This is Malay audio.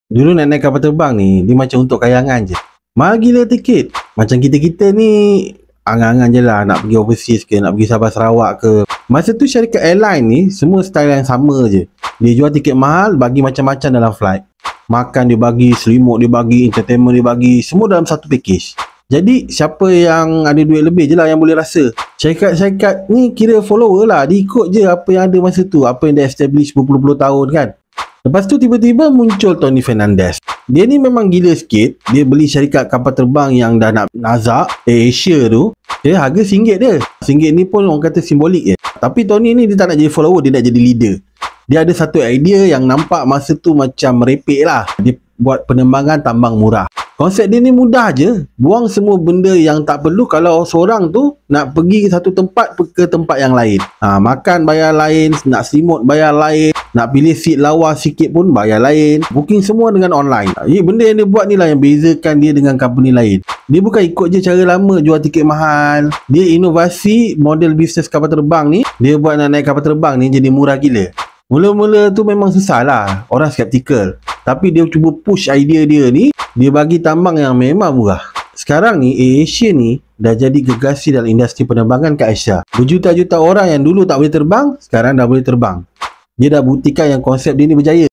Dulu nak naik kapal terbang ni, dia macam untuk kayangan je. Mahal gila tiket. Macam kita-kita ni angan-angan je lah nak pergi overseas ke, nak pergi Sabah Sarawak ke. Masa tu syarikat airline ni semua style yang sama je. Dia jual tiket mahal, bagi macam-macam dalam flight. Makan dia bagi, selimut dia bagi, entertainment dia bagi, semua dalam satu package. Jadi siapa yang ada duit lebih je lah yang boleh rasa. Syarikat-syarikat ni kira follower lah. Dia ikut je apa yang ada masa tu, apa yang dia establish berpuluh-puluh tahun kan. Lepas tu tiba-tiba muncul Tony Fernandez. Dia ni memang gila sikit. Dia beli syarikat kapal terbang yang dah nak nazak, Asia tu. Harga RM1 dia. RM1 ni pun orang kata simbolik je. Tapi Tony ni dia tak nak jadi follower, dia nak jadi leader. Dia ada satu idea yang nampak masa tu macam merepek lah. Dia buat penerbangan tambang murah. Konsep dia ni mudah je. Buang semua benda yang tak perlu kalau seorang tu nak pergi satu tempat ke tempat yang lain. Makan bayar lain, nak selimut bayar lain, nak pilih seat lawa sikit pun bayar lain. Booking semua dengan online. Benda yang dia buat ni lah yang bezakan dia dengan company lain. Dia bukan ikut je cara lama jual tiket mahal. Dia inovasi model bisnes kapal terbang ni. Dia buat nak naik kapal terbang ni jadi murah gila. Mula-mula tu memang susah lah. Orang skeptikal. Tapi dia cuba push idea dia ni. Dia bagi tambang yang memang murah. Sekarang ni AirAsia ni dah jadi gegasi dalam industri penerbangan kat Asia. Berjuta-juta orang yang dulu tak boleh terbang, sekarang dah boleh terbang. Dia dah buktikan yang konsep dia ni berjaya.